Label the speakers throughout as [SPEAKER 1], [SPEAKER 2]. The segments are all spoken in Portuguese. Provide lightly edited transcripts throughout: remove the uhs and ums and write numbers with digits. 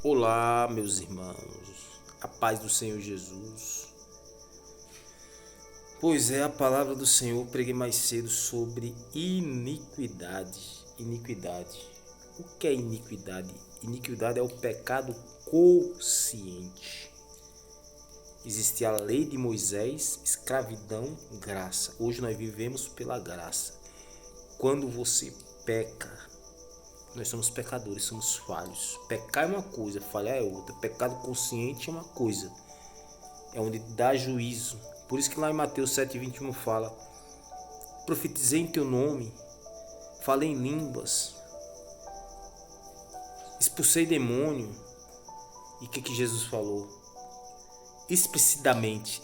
[SPEAKER 1] Olá, meus irmãos, a paz do Senhor Jesus. Pois é, a palavra do Senhor, preguei mais cedo sobre iniquidade. Iniquidade. O que é iniquidade? Iniquidade é o pecado consciente. Existia a lei de Moisés, escravidão, graça. Hoje nós vivemos pela graça. Quando você peca, nós somos pecadores, somos falhos. Pecar é uma coisa, falhar é outra. Pecado consciente é uma coisa. É onde dá juízo. Por isso que lá em Mateus 7,21 fala: profetizei em teu nome, falei em línguas, expulsei demônio. E o que Jesus falou? Explicitamente,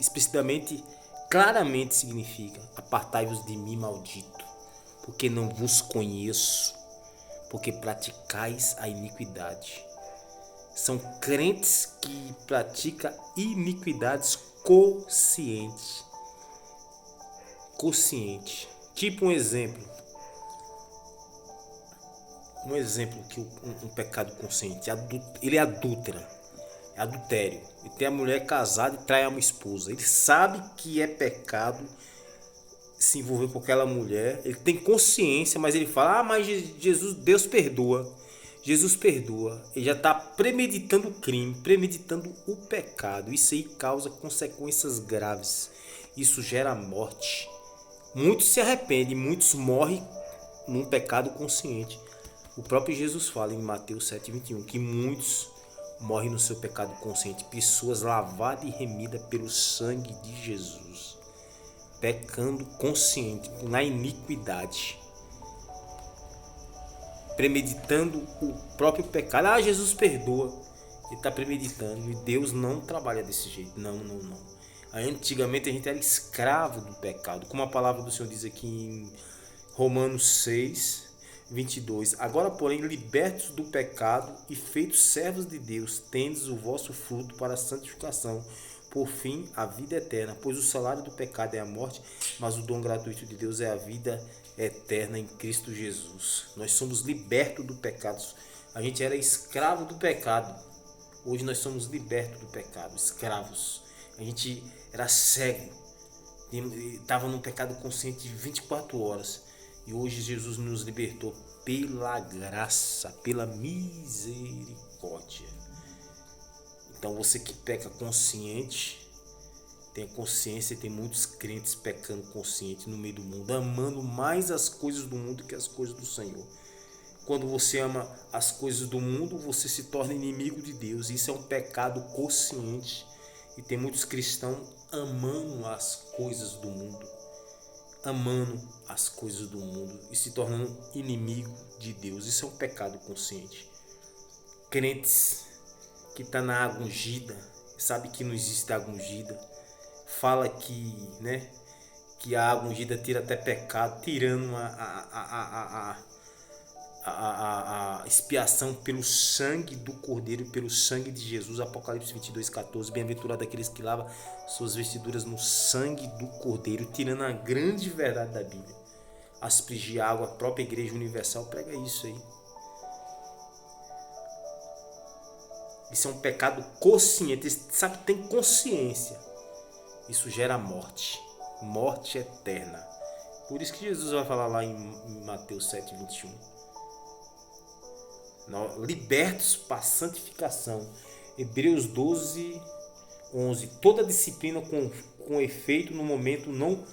[SPEAKER 1] claramente significa: apartai-vos de mim, maldito, porque não vos conheço, porque praticais a iniquidade. São crentes que praticam iniquidades consciente. Tipo um exemplo que um pecado consciente, ele é adultério. E tem a mulher casada e trai a uma esposa. Ele sabe que é pecado se envolver com aquela mulher. Ele tem consciência, mas ele fala: mas Jesus, Deus perdoa. Jesus perdoa. Ele já está premeditando o crime, premeditando o pecado. Isso aí causa consequências graves. Isso gera morte. Muitos se arrependem, muitos morrem num pecado consciente. O próprio Jesus fala em Mateus 7,21 que muitos morrem no seu pecado consciente, pessoas lavadas e remidas pelo sangue de Jesus, pecando consciente, na iniquidade, premeditando o próprio pecado. Jesus perdoa. Ele está premeditando, e Deus não trabalha desse jeito. Não. Antigamente a gente era escravo do pecado, como a palavra do Senhor diz aqui em Romanos 6:22. Agora, porém, libertos do pecado e feitos servos de Deus, tendes o vosso fruto para a santificação, por fim a vida eterna, pois o salário do pecado é a morte, mas o dom gratuito de Deus é a vida eterna em Cristo Jesus. Nós somos libertos do pecado. A gente era escravo do pecado. Hoje nós somos libertos do pecado, escravos. A gente era cego, estava num pecado consciente 24 horas. E hoje Jesus nos libertou pela graça, pela misericórdia. Então você que peca consciente, tenha consciência, tem muitos crentes pecando consciente no meio do mundo, amando mais as coisas do mundo que as coisas do Senhor. Quando você ama as coisas do mundo, você se torna inimigo de Deus. Isso é um pecado consciente. E tem muitos cristãos amando as coisas do mundo, amando as coisas do mundo e se tornando inimigo de Deus. Isso é um pecado consciente. Crentes que estão na água ungida, sabe que não existe água ungida, fala que a água ungida tira até pecado, tirando a expiação pelo sangue do Cordeiro, pelo sangue de Jesus. Apocalipse 22:14. Bem-aventurado aqueles que lavam suas vestiduras no sangue do Cordeiro, tirando a grande verdade da Bíblia. Aspergir água, a própria Igreja Universal prega isso aí. Isso é um pecado consciente. Sabe, tem consciência. Isso gera morte, morte eterna. Por isso que Jesus vai falar lá em Mateus 7:21. Libertos para a santificação. Hebreus 12:11. Toda disciplina com efeito no momento não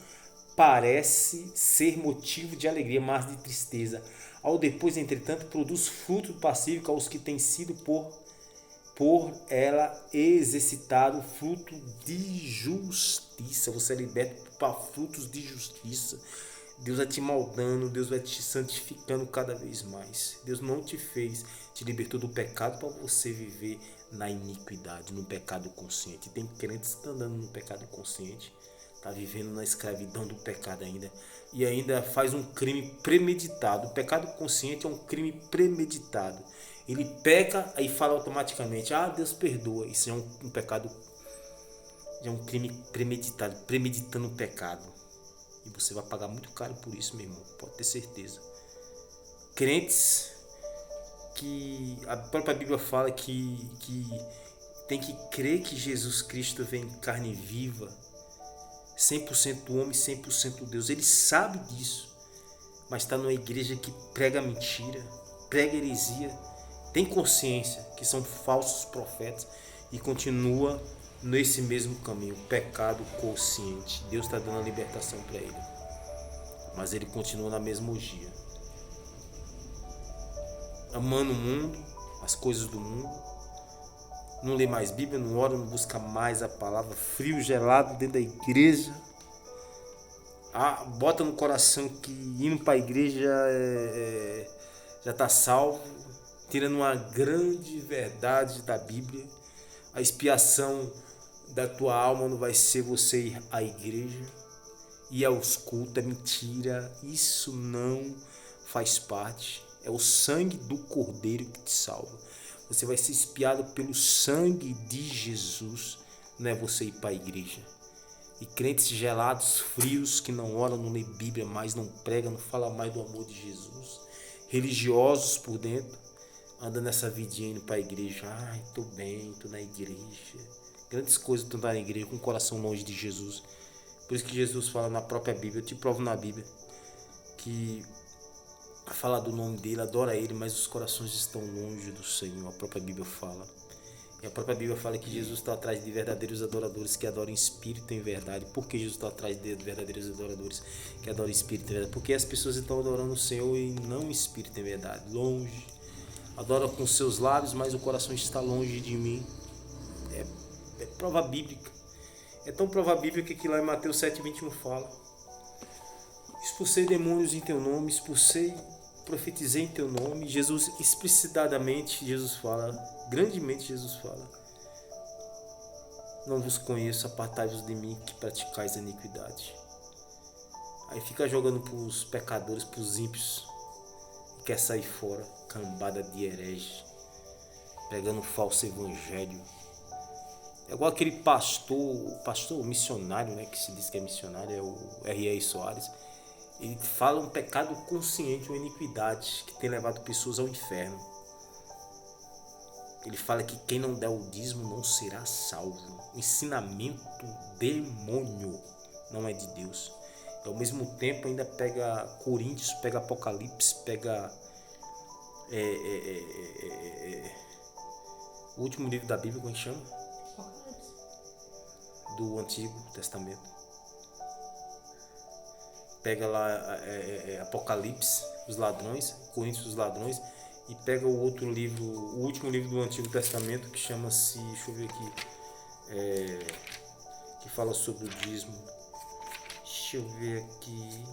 [SPEAKER 1] parece ser motivo de alegria, mas de tristeza. Ao depois, entretanto, produz fruto pacífico aos que têm sido por ela exercitado fruto de justiça. Você é liberto para frutos de justiça. Deus vai te moldando, Deus vai te santificando cada vez mais. Deus não te libertou do pecado para você viver na iniquidade, no pecado consciente. Tem crentes que estão andando no pecado consciente, está vivendo na escravidão do pecado ainda, e ainda faz um crime premeditado. O pecado consciente é um crime premeditado. Ele peca e fala automaticamente: Deus perdoa. Isso é um pecado, é um crime premeditado, premeditando o pecado. E você vai pagar muito caro por isso, meu irmão, pode ter certeza. Crentes que a própria Bíblia fala que tem que crer que Jesus Cristo vem em carne viva, 100% homem, 100% Deus. Ele sabe disso, mas está numa igreja que prega mentira, prega heresia, tem consciência que são falsos profetas e continua nesse mesmo caminho, pecado consciente. Deus está dando a libertação para ele, mas ele continua na mesma orgia, amando o mundo, as coisas do mundo, não lê mais Bíblia, não ora, não busca mais a palavra, frio, gelado dentro da igreja. Bota no coração que indo para a igreja já está salvo, tirando uma grande verdade da Bíblia. A expiação da tua alma não vai ser você ir à igreja, ir aos cultos, é mentira, isso não faz parte. É o sangue do Cordeiro que te salva. Você vai ser expiado pelo sangue de Jesus, não é você ir para a igreja. E crentes gelados, frios, que não oram, não lê Bíblia mais, não pregam, não falam mais do amor de Jesus. Religiosos por dentro, andam nessa vidinha indo para a igreja. Ai, tô bem, tô na igreja. Grandes coisas estão na igreja, com o coração longe de Jesus. Por isso que Jesus fala na própria Bíblia, eu te provo na Bíblia, que fala do nome dele, adora ele, mas os corações estão longe do Senhor. A própria Bíblia fala. E a própria Bíblia fala que Jesus está atrás de verdadeiros adoradores que adoram em espírito e em verdade. Por que Jesus está atrás de verdadeiros adoradores que adoram em espírito e em verdade? Porque as pessoas estão adorando o Senhor e não em espírito e em verdade. Longe. Adoram com seus lábios, mas o coração está longe de mim. É prova bíblica. É tão prova bíblica que lá em Mateus 7,21 fala: expulsei demônios em teu nome, profetizei em teu nome. Jesus, explicitadamente, Jesus fala, grandemente Jesus fala: não vos conheço, apartai-vos de mim que praticais a iniquidade. Aí fica jogando para os pecadores, para os ímpios, e quer sair fora, cambada de herege, pregando um falso evangelho. É igual aquele pastor missionário, né, que se diz que é missionário, é o R.R. Soares. Ele fala um pecado consciente, uma iniquidade que tem levado pessoas ao inferno. Ele fala que quem não der o dízimo não será salvo. O ensinamento demônio, não é de Deus. E ao mesmo tempo ainda pega Coríntios, pega Apocalipse, pega o último livro da Bíblia, como é que chama? Do Antigo Testamento. Pega lá Apocalipse, os ladrões, Coríntios, os ladrões, e pega o outro livro, o último livro do Antigo Testamento, que chama-se, deixa eu ver aqui, que fala sobre o dízimo. Deixa eu ver aqui,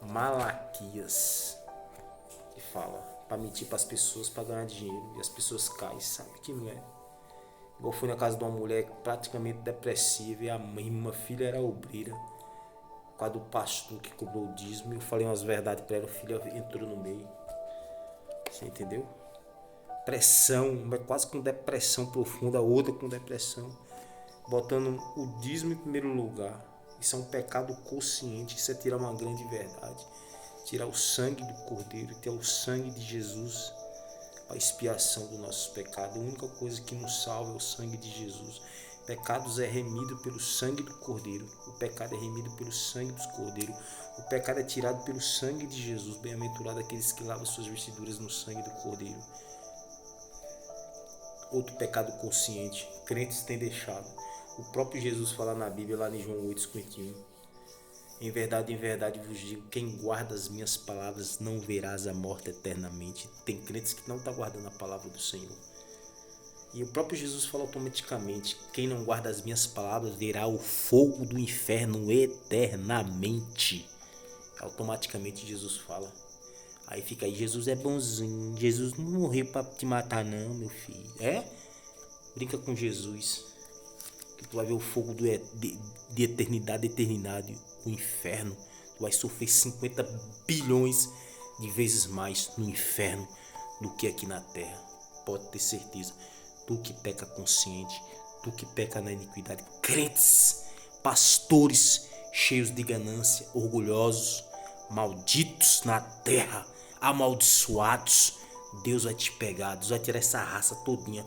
[SPEAKER 1] Malaquias, que fala para mentir para as pessoas, para ganhar dinheiro, e as pessoas caem, sabe que não é. Eu fui na casa de uma mulher praticamente depressiva e a minha filha era obreira, por causa do pastor que cobrou o dízimo. Eu falei umas verdades para ela, a filha entrou no meio. Você entendeu? Pressão, quase com depressão profunda, a outra com depressão, botando o dízimo em primeiro lugar. Isso é um pecado consciente, isso é tirar uma grande verdade, tirar o sangue do Cordeiro, tirar o sangue de Jesus, a expiação dos nossos pecados. A única coisa que nos salva é o sangue de Jesus. Pecados é remido pelo sangue do Cordeiro. O pecado é remido pelo sangue do Cordeiro. O pecado é tirado pelo sangue de Jesus. Bem-aventurado aqueles que lavam suas vestiduras no sangue do Cordeiro. Outro pecado consciente, crentes têm deixado. O próprio Jesus fala na Bíblia, lá em João 8,51. Em verdade vos digo, quem guarda as minhas palavras não verás a morte eternamente. Tem crentes que não estão guardando a palavra do Senhor. E o próprio Jesus fala automaticamente, quem não guarda as minhas palavras verá o fogo do inferno eternamente. Automaticamente Jesus fala. Aí fica aí, Jesus é bonzinho, Jesus não morreu para te matar não, meu filho. Brinca com Jesus, que tu vai ver o fogo de eternidade, o inferno. Tu vai sofrer 50 bilhões de vezes mais no inferno do que aqui na terra. Pode ter certeza. Tu que peca consciente, tu que peca na iniquidade. Crentes, pastores cheios de ganância, orgulhosos, malditos na terra. amaldiçoados, Deus vai te pegar, Deus vai tirar essa raça todinha.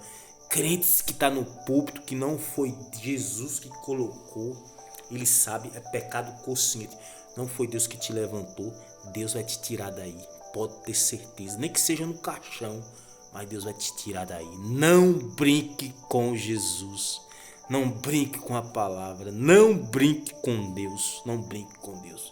[SPEAKER 1] Crentes que tá no púlpito, que não foi Jesus que colocou, ele sabe, é pecado consciente. Não foi Deus que te levantou, Deus vai te tirar daí. Pode ter certeza, nem que seja no caixão, mas Deus vai te tirar daí. Não brinque com Jesus. Não brinque com a palavra. Não brinque com Deus. Não brinque com Deus.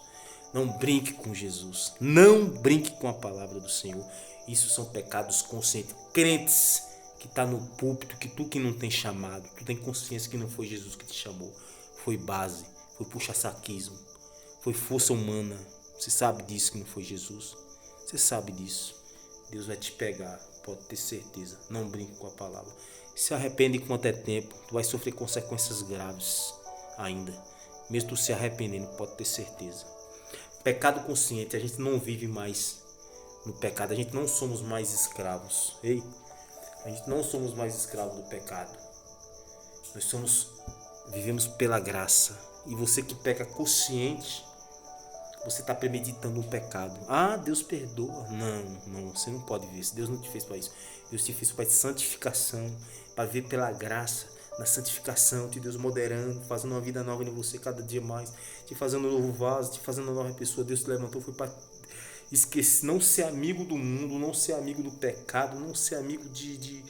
[SPEAKER 1] Não brinque com Jesus. Não brinque com a palavra do Senhor. Isso são pecados conscientes. Crentes que está no púlpito, que tu que não tem chamado, tu tem consciência que não foi Jesus que te chamou. Foi base, foi puxa-saquismo, foi força humana. Você sabe disso que não foi Jesus. Você sabe disso. Deus vai te pegar, pode ter certeza. Não brinque com a palavra. Se arrepende enquanto é tempo. Tu vai sofrer consequências graves ainda. Mesmo tu se arrependendo, pode ter certeza. Pecado consciente, a gente não vive mais no pecado. A gente não somos mais escravos. Ei, a gente não somos mais escravos do pecado. Nós vivemos pela graça. E você que peca consciente, você está premeditando um pecado. Ah, Deus perdoa. Não, você não pode ver isso. Deus não te fez para isso. Deus te fez para santificação, para viver pela graça, na santificação, te Deus moderando, fazendo uma vida nova em você cada dia mais, te fazendo um novo vaso, te fazendo uma nova pessoa. Deus te levantou, foi para esquecer, não ser amigo do mundo, não ser amigo do pecado, não ser amigo de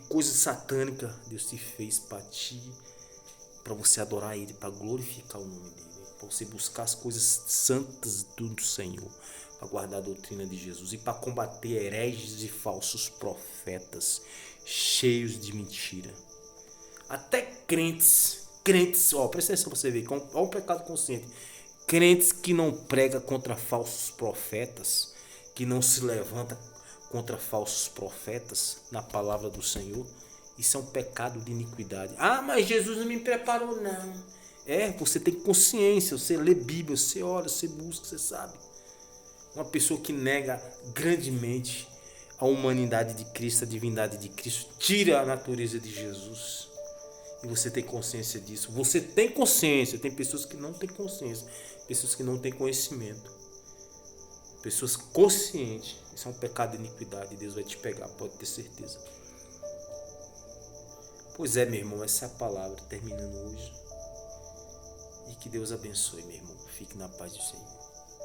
[SPEAKER 1] coisas satânicas. Deus te fez para ti, para você adorar Ele, para glorificar o nome dEle. Para você buscar as coisas santas do Senhor, para guardar a doutrina de Jesus e para combater hereges e falsos profetas cheios de mentira. Até crentes, presta atenção para você ver, olha o pecado consciente. Crentes que não pregam contra falsos profetas, que não se levanta contra falsos profetas na palavra do Senhor, isso é um pecado de iniquidade. Ah, mas Jesus não me preparou, não. Você tem consciência, você lê Bíblia, você ora, você busca, você sabe. Uma pessoa que nega grandemente a humanidade de Cristo, a divindade de Cristo, tira a natureza de Jesus. E você tem consciência disso. Você tem consciência. Tem pessoas que não têm consciência, pessoas que não têm conhecimento. Pessoas conscientes. Isso é um pecado de iniquidade. Deus vai te pegar, pode ter certeza. Pois é, meu irmão, essa é a palavra terminando hoje. E que Deus abençoe, meu irmão. Fique na paz do Senhor.